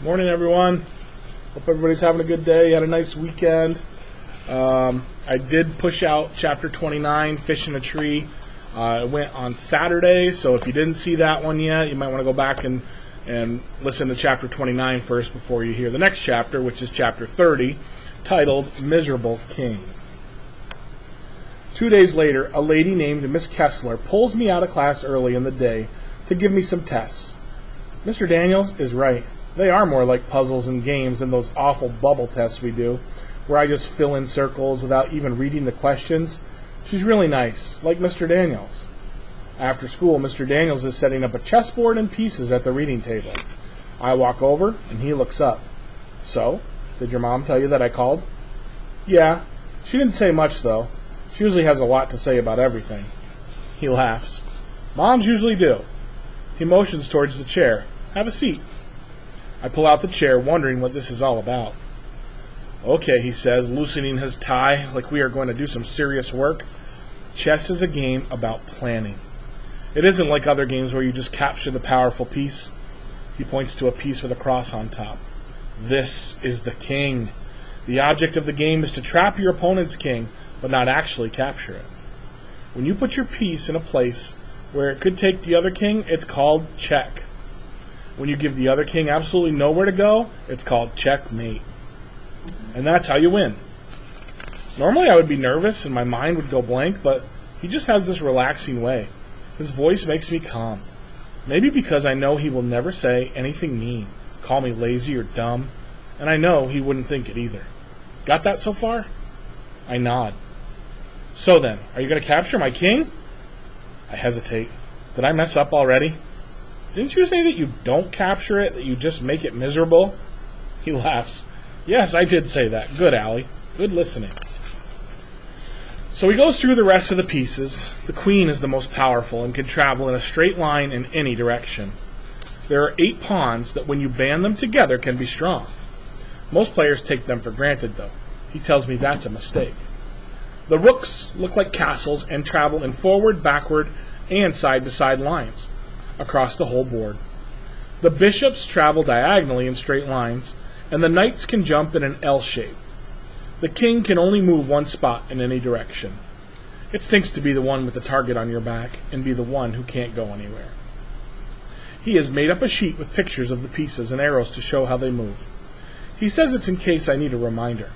Morning, everyone. Hope everybody's having a good day. Had a nice weekend. I did push out Chapter 29, Fish in a Tree. It went on Saturday, so if you didn't see that one yet, you might want to go back and listen to Chapter 29 first before you hear the next chapter, which is Chapter 30, titled Miserable King. 2 days later, a lady named Miss Kessler pulls me out of class early in the day to give me some tests. Mr. Daniels is right. They are more like puzzles and games than those awful bubble tests we do, where I just fill in circles without even reading the questions. She's really nice, like Mr. Daniels. After school, Mr. Daniels is setting up a chessboard and pieces at the reading table. I walk over, and he looks up. So, did your mom tell you that I called? Yeah. She didn't say much, though. She usually has a lot to say about everything. He laughs. Moms usually do. He motions towards the chair. Have a seat. I pull out the chair, wondering what this is all about. Okay, he says, loosening his tie like we are going to do some serious work. Chess is a game about planning. It isn't like other games where you just capture the powerful piece. He points to a piece with a cross on top. This is the king. The object of the game is to trap your opponent's king, but not actually capture it. When you put your piece in a place where it could take the other king, it's called check. When you give the other king absolutely nowhere to go, it's called checkmate. And that's how you win. Normally I would be nervous and my mind would go blank, but he just has this relaxing way. His voice makes me calm. Maybe because I know he will never say anything mean, call me lazy or dumb, and I know he wouldn't think it either. Got that so far? I nod. So then, are you going to capture my king? I hesitate. Did I mess up already? Didn't you say that you don't capture it, that you just make it miserable? He laughs. Yes, I did say that. Good, Allie. Good listening. So he goes through the rest of the pieces. The queen is the most powerful and can travel in a straight line in any direction. There are 8 pawns that when you band them together can be strong. Most players take them for granted, though. He tells me that's a mistake. The rooks look like castles and travel in forward, backward, and side-to-side lines across the whole board. The bishops travel diagonally in straight lines, and the knights can jump in an L shape. The king can only move one spot in any direction. It stinks to be the one with the target on your back and be the one who can't go anywhere. He has made up a sheet with pictures of the pieces and arrows to show how they move. He says it's in case I need a reminder.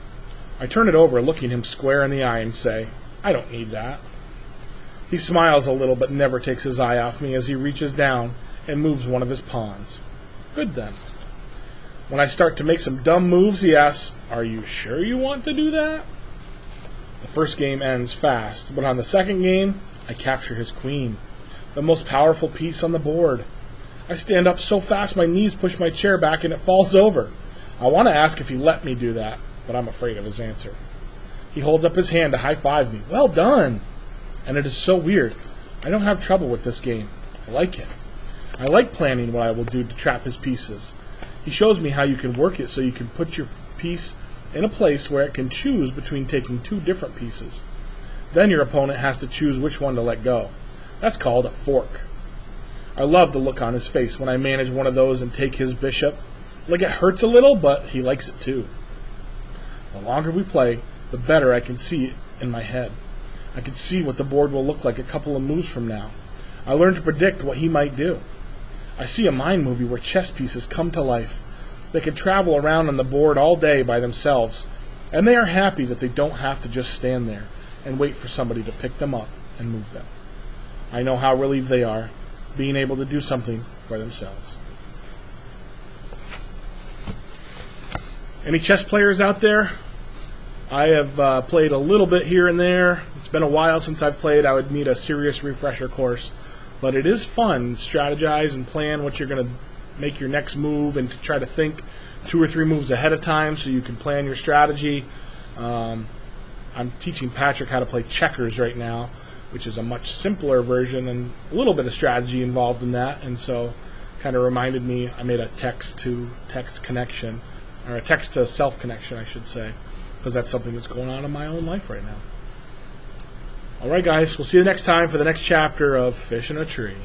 I turn it over, looking him square in the eye, and say, I don't need that. He smiles a little but never takes his eye off me as he reaches down and moves one of his pawns. Good then. When I start to make some dumb moves, he asks, Are you sure you want to do that? The first game ends fast, but on the second game, I capture his queen, the most powerful piece on the board. I stand up so fast my knees push my chair back and it falls over. I want to ask if he let me do that, but I'm afraid of his answer. He holds up his hand to high-five me. Well done! And it is so weird. I don't have trouble with this game. I like it. I like planning what I will do to trap his pieces. He shows me how you can work it so you can put your piece in a place where it can choose between taking 2 different pieces. Then your opponent has to choose which one to let go. That's called a fork. I love the look on his face when I manage one of those and take his bishop. Like it hurts a little, but he likes it too. The longer we play, the better I can see it in my head. I can see what the board will look like a couple of moves from now. I learn to predict what he might do. I see a mind movie where chess pieces come to life. They can travel around on the board all day by themselves, and they are happy that they don't have to just stand there and wait for somebody to pick them up and move them. I know how relieved they are, being able to do something for themselves. Any chess players out there? I have played a little bit here and there. It's been a while since I've played. I would need a serious refresher course. But it is fun. Strategize and plan what you're going to make your next move and to try to think 2 or 3 moves ahead of time so you can plan your strategy. I'm teaching Patrick how to play checkers right now, which is a much simpler version and a little bit of strategy involved in that. And so kind of reminded me, I made a text-to-text connection, or a text-to-self connection, I should say, because that's something that's going on in my own life right now. All right, guys, we'll see you next time for the next chapter of Fish in a Tree.